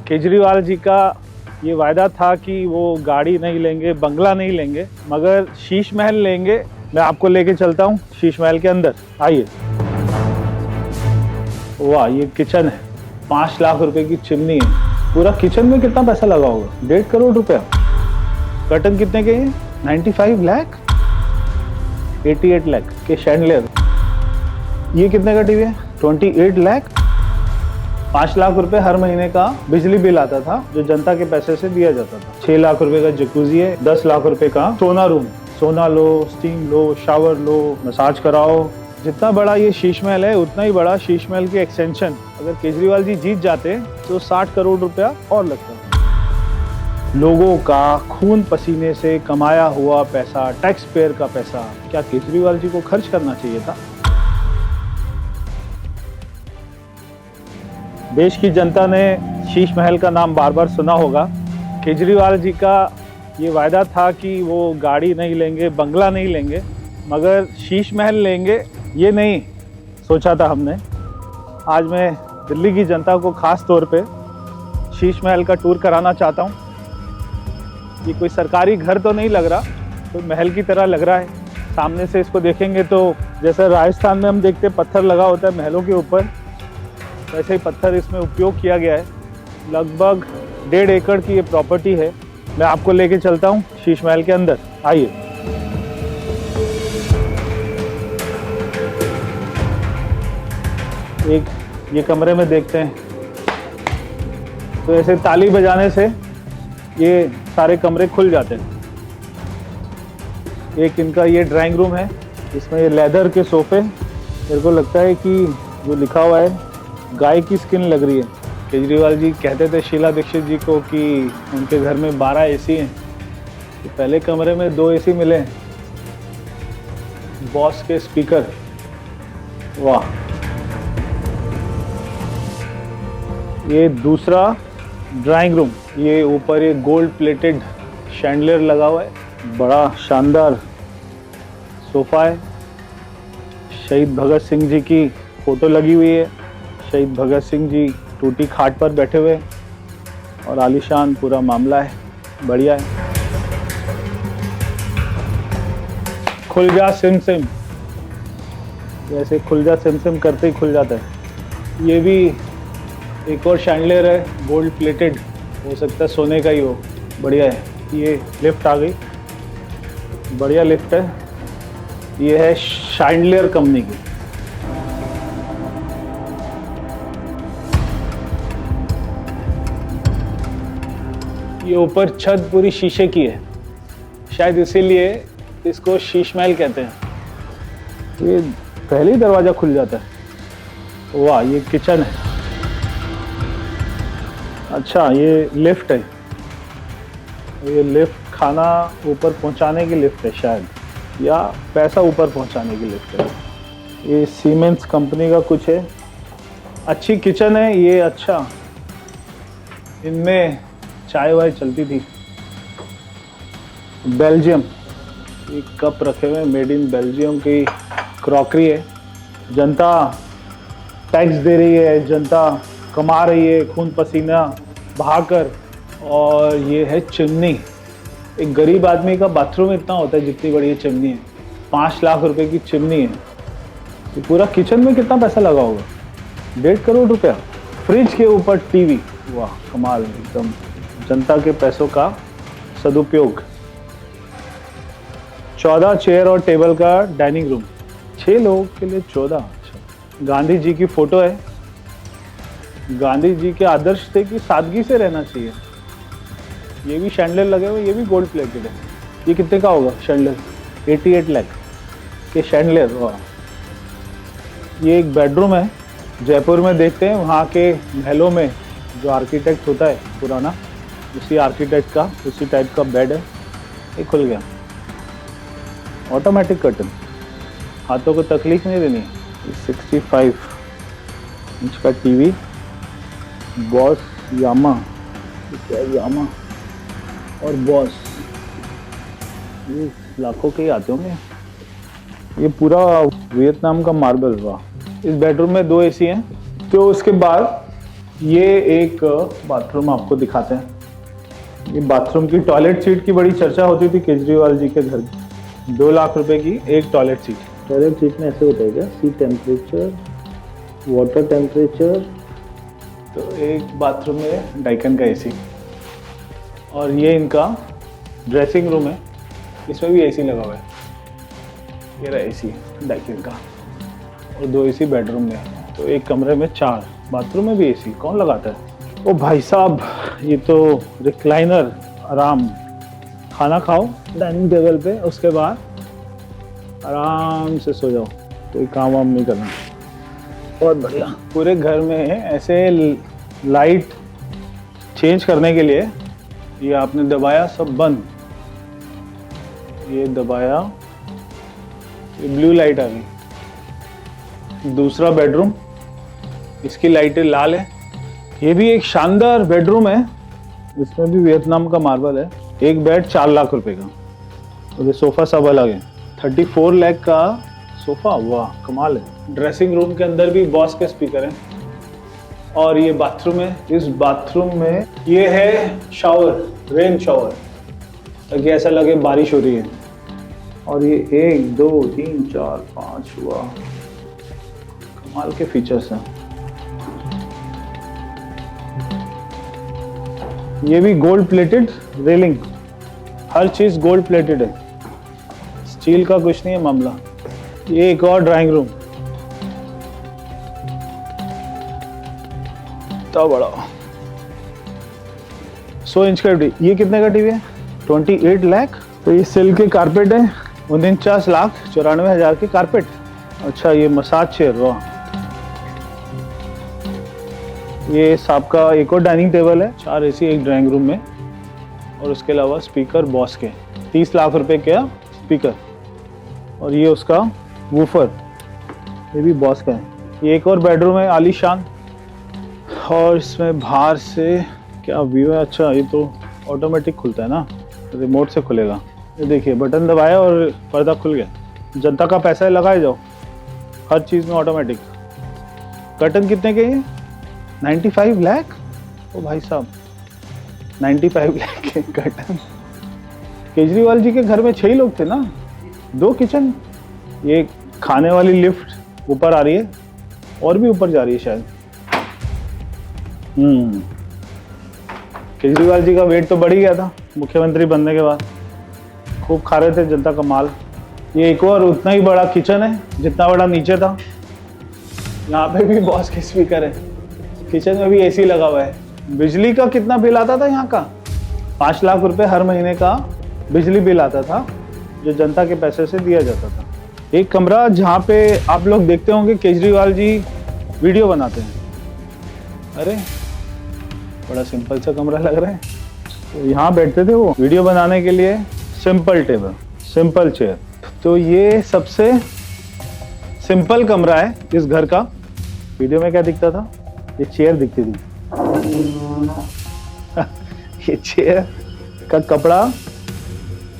केजरीवाल जी का ये वायदा था कि वो गाड़ी नहीं लेंगे, बंगला नहीं लेंगे, मगर शीश महल लेंगे। मैं आपको लेके चलता हूँ शीश महल के अंदर, आइए। वाह, ये किचन है, 5 लाख रुपए की चिमनी है। पूरा किचन में कितना पैसा लगा होगा? 1.5 करोड़ रुपया। कर्टन कितने के हैं? 95 लाख, 88 लाख के शैंडलियर। ये कितने का टीवी है? 28 लाख। 5 लाख रुपए हर महीने का बिजली बिल आता था, जो जनता के पैसे से दिया जाता था। 6 लाख रुपए का जकूजी है, 10 लाख रुपए का सोना रूम। सोना लो, स्टीम लो, शावर लो, मसाज कराओ। जितना बड़ा ये शीश महल है, उतना ही बड़ा शीश महल की एक्सटेंशन। अगर केजरीवाल जी जीत जाते तो 60 करोड़ रुपया और लगता। लोगों का खून पसीने से कमाया हुआ पैसा, टैक्स पेयर का पैसा, क्या केजरीवाल जी को खर्च करना चाहिए था? देश की जनता ने शीश महल का नाम बार बार सुना होगा। केजरीवाल जी का ये वायदा था कि वो गाड़ी नहीं लेंगे, बंगला नहीं लेंगे, मगर शीश महल लेंगे, ये नहीं सोचा था हमने। आज मैं दिल्ली की जनता को खास तौर पे शीश महल का टूर कराना चाहता हूँ। ये कोई सरकारी घर तो नहीं लग रहा, तो महल की तरह लग रहा है। सामने से इसको देखेंगे तो जैसे राजस्थान में हम देखते पत्थर लगा होता है महलों के ऊपर, वैसे ही पत्थर इसमें उपयोग किया गया है। लगभग 1.5 एकड़ की ये प्रॉपर्टी है। मैं आपको लेके चलता हूँ शीश महल के अंदर, आइए। एक ये कमरे में देखते हैं, तो ऐसे ताली बजाने से ये सारे कमरे खुल जाते हैं। एक इनका ये ड्राइंग रूम है, इसमें ये लेदर के सोफे। मेरे को लगता है कि जो लिखा हुआ है गाय की स्किन लग रही है। केजरीवाल जी कहते थे शीला दीक्षित जी को कि उनके घर में 12 एसी हैं, तो पहले कमरे में 2 एसी मिले। बॉस के स्पीकर, वाह। ये दूसरा ड्राइंग रूम, ये ऊपर ये गोल्ड प्लेटेड शैंडलियर लगा हुआ है, बड़ा शानदार सोफा है। शहीद भगत सिंह जी की फोटो लगी हुई है। शहीद भगत सिंह जी टूटी खाट पर बैठे हुए, और आलीशान पूरा मामला है, बढ़िया है। खुल जा सिम सिम, जैसे खुल जा सिम सिम करते ही खुल जाता है। ये भी एक और शैंडलियर है, गोल्ड प्लेटेड, हो सकता है सोने का ही हो, बढ़िया है। ये लिफ्ट आ गई, बढ़िया लिफ्ट है। ये है शैंडलियर कंपनी की। ये ऊपर छत पूरी शीशे की है, शायद इसीलिए इसको शीश महल कहते हैं। ये पहले ही दरवाजा खुल जाता है। वाह, ये किचन है। अच्छा, ये लिफ्ट है। ये लिफ्ट खाना ऊपर पहुंचाने की लिफ्ट है शायद, या पैसा ऊपर पहुंचाने की लिफ्ट है। ये सीमेंस कंपनी का कुछ है। अच्छी किचन है ये। अच्छा, इनमें चाय वाय चलती थी। बेल्जियम, एक कप रखे हुए, मेड इन बेल्जियम की क्रॉकरी है। जनता टैक्स दे रही है, जनता कमा रही है खून पसीना बहाकर। और ये है चिमनी। एक गरीब आदमी का बाथरूम इतना होता है जितनी बड़ी ये चिमनी है। 5 लाख रुपए की चिमनी है। ये पूरा किचन में कितना पैसा लगा होगा? 1.5 करोड़ रुपया। फ्रिज के ऊपर टीवी, वाह कमाल, एकदम जनता के पैसों का सदुपयोग। 14 चेयर और टेबल का डाइनिंग रूम, 6 लोगों के लिए 14। अच्छा, गांधी जी की फोटो है। गांधी जी के आदर्श थे कि सादगी से रहना चाहिए। ये भी शैंडलियर लगे हुए, ये भी गोल्ड प्लेटेड है। ये कितने का होगा शैंडलियर? 88 लाख के शैंडलियर, वाह। ये एक बेडरूम है, जयपुर में देखते हैं वहाँ के महलों में जो आर्किटेक्ट होता है पुराना, उसी आर्किटेक्ट का उसी टाइप का बेड है। ये खुल गया, ऑटोमेटिक कर्टन, हाथों को तकलीफ नहीं देनी। 65 इंच का टीवी, बॉस यामा, क्या यामा और बॉस, ये लाखों के ही आते होंगे। ये पूरा वियतनाम का मार्बल, वाह। इस बेडरूम में 2 एसी हैं। तो उसके बाद ये एक बाथरूम आपको दिखाते हैं। ये बाथरूम की टॉयलेट सीट की बड़ी चर्चा होती थी केजरीवाल जी के घर। 2 लाख रुपए की एक टॉयलेट सीट। टॉयलेट सीट में ऐसे होता है क्या? सी टेम्परेचर, वाटर टेम्परेचर। तो एक बाथरूम में डाइकन का एसी, और ये इनका ड्रेसिंग रूम है, इसमें भी एसी लगा हुआ है। ये रहा एसी डाइकन का, और 2 एसी बेडरूम में। तो एक कमरे में 4, बाथरूम में भी एसी। कौन लगाता है? ओ भाई साहब, ये तो रिक्लाइनर, आराम। खाना खाओ डाइनिंग टेबल पे, उसके बाद आराम से सो जाओ, कोई काम वाम नहीं करना। बहुत बढ़िया। पूरे घर में ऐसे लाइट चेंज करने के लिए ये आपने दबाया, सब बंद। ये दबाया, ये ब्लू लाइट आ गई। दूसरा बेडरूम, इसकी लाइटें लाल है। ये भी एक शानदार बेडरूम है, इसमें भी वियतनाम का मार्बल है। एक बेड 4 लाख रुपए का, और ये सोफा सब अलग है। 34 लाख का सोफा, वाह कमाल है। ड्रेसिंग रूम के अंदर भी बॉस के स्पीकर हैं, और ये बाथरूम है। इस बाथरूम में ये है शावर, रेन शावर, ताकि ऐसा लगे बारिश हो रही है। और ये 1 2 3 4 5, वाह कमाल के फीचर्स हैं। ये भी गोल्ड प्लेटेड रेलिंग, हर चीज गोल्ड प्लेटेड है, स्टील का कुछ नहीं है मामला। ये एक और ड्राइंग रूम, तो बड़ा 100 इंच का टीवी। ये कितने का टीवी है? 28 लाख। तो ये सिल्क के कारपेट है, 49,94,000 के कारपेट। अच्छा, ये मसाज चेयर, वाह। ये सांप का एक और डाइनिंग टेबल है, 4 एसी एक ड्राइंग रूम में, और उसके अलावा स्पीकर बॉस के 30 लाख रुपए का स्पीकर। और ये उसका वूफर, ये भी बॉस का है। ये एक और बेडरूम है आलीशान, और इसमें बाहर से क्या व्यू है। अच्छा, ये तो ऑटोमेटिक खुलता है ना, रिमोट से खुलेगा। ये देखिए, बटन दबाया और पर्दा खुल गया। जनता का पैसा है, लगाए जाओ, हर चीज़ में ऑटोमेटिक। कर्टन कितने के हैं? 95 लाख। ओ भाई साहब, 95 लाख के कर्टन। केजरीवाल जी के घर में 6 ही लोग थे ना, 2 किचन। ये खाने वाली लिफ्ट ऊपर आ रही है, और भी ऊपर जा रही है शायद। केजरीवाल जी का वेट तो बढ़ ही गया था मुख्यमंत्री बनने के बाद, खूब खा रहे थे जनता का माल। ये एक और उतना ही बड़ा किचन है जितना बड़ा नीचे था। यहाँ पे भी बॉस के स्पीकर है, किचन में भी एसी लगा हुआ है। बिजली का कितना बिल आता था यहाँ का? 5 लाख रुपए हर महीने का बिजली बिल आता था, जो जनता के पैसे से दिया जाता था। एक कमरा जहाँ पे आप लोग देखते होंगे केजरीवाल जी वीडियो बनाते हैं। अरे बड़ा सिंपल सा कमरा लग रहा है। तो यहाँ बैठते थे वो वीडियो बनाने के लिए। Simple table, simple chair. तो ये सबसे सिंपल कमरा है इस घर का। वीडियो में क्या दिखता था? ये चेयर दिखती थी। ये चेयर का कपड़ा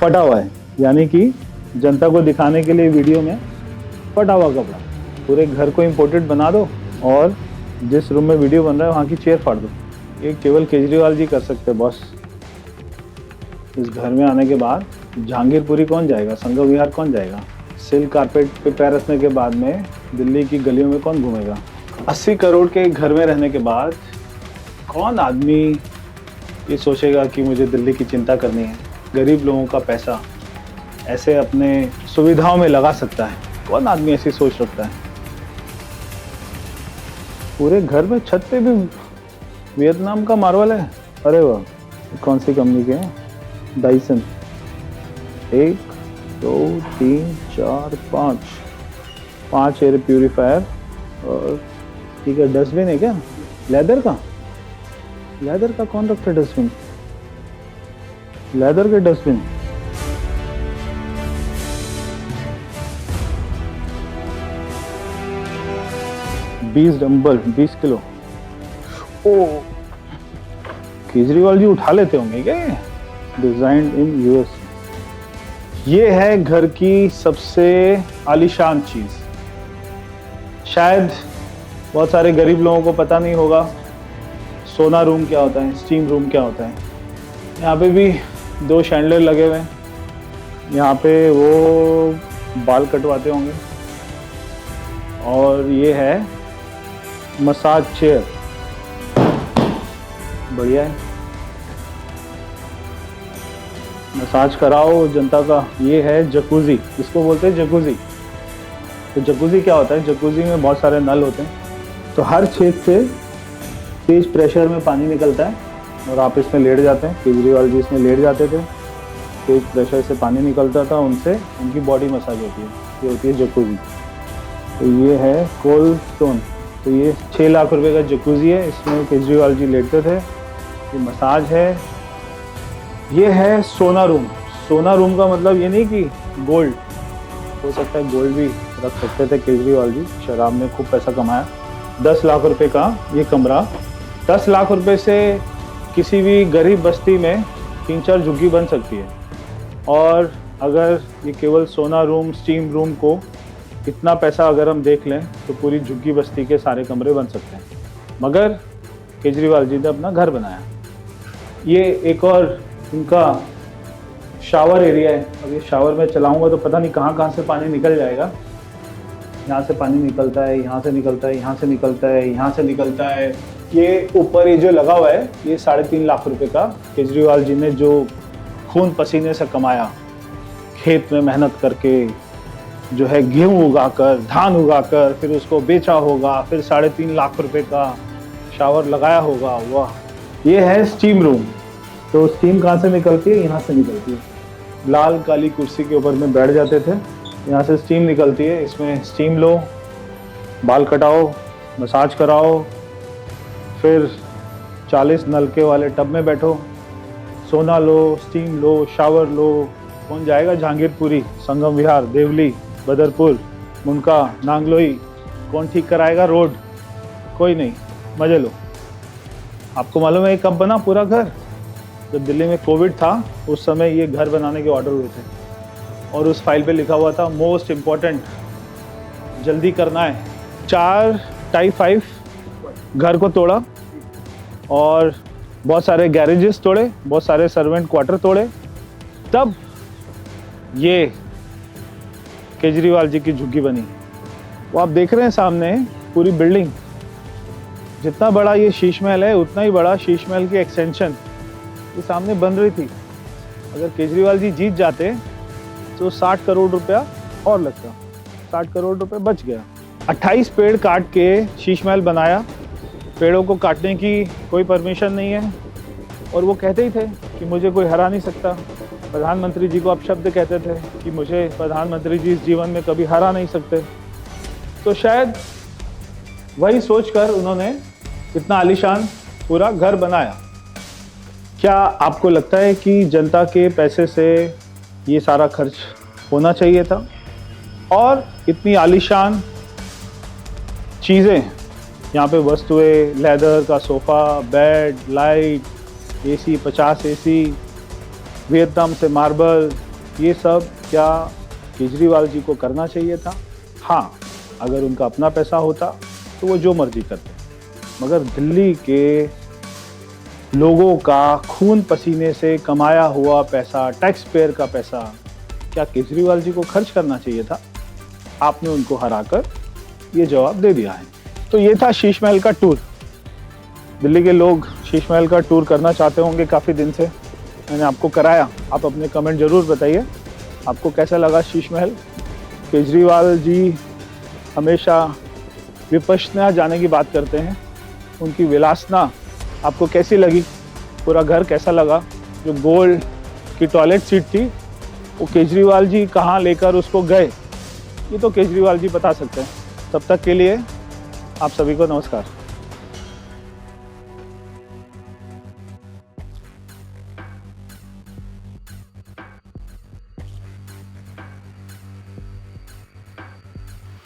फटा हुआ है, यानी कि जनता को दिखाने के लिए वीडियो में फटा हुआ कपड़ा। पूरे घर को इम्पोर्टेड बना दो, और जिस रूम में वीडियो बन रहा है वहाँ की चेयर फाड़ दो। ये केवल केजरीवाल जी कर सकते हैं बॉस। इस घर में आने के बाद जहांगीरपुरी कौन जाएगा, संगम विहार कौन जाएगा? सिल्क कारपेट पे पैर रखने के बाद में दिल्ली की गलियों में कौन घूमेगा? 80 करोड़ के घर में रहने के बाद कौन आदमी ये सोचेगा कि मुझे दिल्ली की चिंता करनी है? गरीब लोगों का पैसा ऐसे अपने सुविधाओं में लगा सकता है? कौन आदमी ऐसी सोच रखता है? पूरे घर में छत पे भी वियतनाम का मार्बल है। अरे वाह, कौन सी कंपनी के हैं? डाइसन। 1 2 3 4 5 air purifier. और ठीक है, डस्टबिन है क्या? लेदर का? लेदर का कौन रखता है डस्टबिन? लेदर के डस्टबिन। Dumbbell 20 kilo. ओ, केजरीवाल जी उठा लेते होंगे क्या? Designed in US. ये है घर की सबसे आलीशान चीज। शायद बहुत सारे गरीब लोगों को पता नहीं होगा, सोना रूम क्या होता है, स्टीम रूम क्या होता है। यहाँ पे भी 2 शैंडलर लगे हुए हैं। यहाँ पे वो बाल कटवाते होंगे। और ये है मसाज चेयर, बढ़िया है, मसाज कराओ जनता का। ये है जकूजी, इसको बोलते हैं जकूजी। तो जकूजी क्या होता है, जकूजी में बहुत सारे नल होते हैं। तो हर छेद से तेज प्रेशर में पानी निकलता है और आप इसमें लेट जाते हैं। केजरीवाल जी इसमें लेट जाते थे, तेज प्रेशर से पानी निकलता था, उनसे उनकी बॉडी मसाज होती है। ये होती है जकूजी। तो ये है कोल्ड स्टोन। तो ये 6 लाख रुपए का जकूजी है, इसमें केजरीवाल जी लेटते थे। ये मसाज है। ये है सोना रूम। सोना रूम का मतलब ये नहीं कि गोल्ड, हो सकता है गोल्ड भी रख सकते थे केजरीवाल जी। शराब में खूब पैसा कमाया। 10 लाख रुपए का ये कमरा। 10 लाख रुपए से किसी भी गरीब बस्ती में 3-4 झुग्गी बन सकती है। और अगर ये केवल सोना रूम, स्टीम रूम को इतना पैसा अगर हम देख लें तो पूरी झुग्गी बस्ती के सारे कमरे बन सकते हैं। मगर केजरीवाल जी ने अपना घर बनाया। ये एक और इनका शावर एरिया है। अब ये शावर में चलाऊंगा तो पता नहीं कहाँ कहाँ से पानी निकल जाएगा। यहाँ से पानी निकलता है, यहाँ से निकलता है, यहाँ से निकलता है, यहाँ से निकलता है। ये ऊपर ये जो लगा हुआ है ये 3.5 लाख रुपए का केजरीवाल जी ने जो खून पसीने से कमाया, खेत में मेहनत करके जो है गेहूँ उगाकर, धान उगाकर, फिर उसको बेचा होगा, फिर 3.5 लाख रुपए का शावर लगाया होगा। वाह। ये है स्टीम रूम। तो स्टीम कहाँ से निकलती है, यहाँ से निकलती है। लाल काली कुर्सी के ऊपर में बैठ जाते थे, यहाँ से स्टीम निकलती है। इसमें स्टीम लो, बाल कटाओ, मसाज कराओ, फिर 40 नलके वाले टब में बैठो, सोना लो, स्टीम लो, शावर लो। कौन जाएगा जहांगीरपुरी, संगम विहार, देवली, बदरपुर, मुनका, नांगलोई? कौन ठीक कराएगा रोड? कोई नहीं, मजे लो। आपको मालूम है ये कब बना पूरा घर? जब दिल्ली में कोविड था उस समय ये घर बनाने के ऑर्डर हुए थे और उस फाइल पे लिखा हुआ था मोस्ट इम्पॉर्टेंट, जल्दी करना है। 4 टाइप 5 घर को तोड़ा और बहुत सारे गैरेजेस तोड़े, बहुत सारे सर्वेंट क्वार्टर तोड़े, तब ये केजरीवाल जी की झुग्गी बनी। वो आप देख रहे हैं सामने पूरी बिल्डिंग। जितना बड़ा ये शीश महल है उतना ही बड़ा शीश महल की एक्सटेंशन ये सामने बन रही थी। अगर केजरीवाल जी जीत जाते तो 60 करोड़ रुपया और लगता, 60 करोड़ रुपए बच गया। 28 पेड़ काट के शीश महल बनाया। पेड़ों को काटने की कोई परमिशन नहीं है और वो कहते ही थे कि मुझे कोई हरा नहीं सकता। प्रधानमंत्री जी को आप शब्द कहते थे कि मुझे प्रधानमंत्री जी इस जीवन में कभी हरा नहीं सकते। तो शायद वही सोचकर उन्होंने इतना आलीशान पूरा घर बनाया। क्या आपको लगता है कि जनता के पैसे से ये सारा खर्च होना चाहिए था? और इतनी आलीशान चीज़ें, यहाँ पे वस्तुएं, लेदर का sofa, bed, light, AC, 50 AC, Vietnam से मार्बल, ये सब क्या केजरीवाल जी को करना चाहिए था? हाँ, अगर उनका अपना पैसा होता तो वो जो मर्जी करते। मगर दिल्ली के लोगों का खून पसीने से कमाया हुआ पैसा, टैक्स पेयर का पैसा, क्या केजरीवाल जी को खर्च करना चाहिए था? आपने उनको हराकर ये जवाब दे दिया है। तो ये था शीश महल का टूर। दिल्ली के लोग शीश महल का टूर करना चाहते होंगे काफ़ी दिन से, मैंने आपको कराया। आप अपने कमेंट ज़रूर बताइए आपको कैसा लगा शीश महल। केजरीवाल जी हमेशा विपश्यना जाने की बात करते हैं, उनकी विलासना आपको कैसी लगी? पूरा घर कैसा लगा? जो गोल्ड की टॉयलेट सीट थी वो केजरीवाल जी कहाँ लेकर उसको गए, ये तो केजरीवाल जी बता सकते हैं। तब तक के लिए आप सभी को नमस्कार।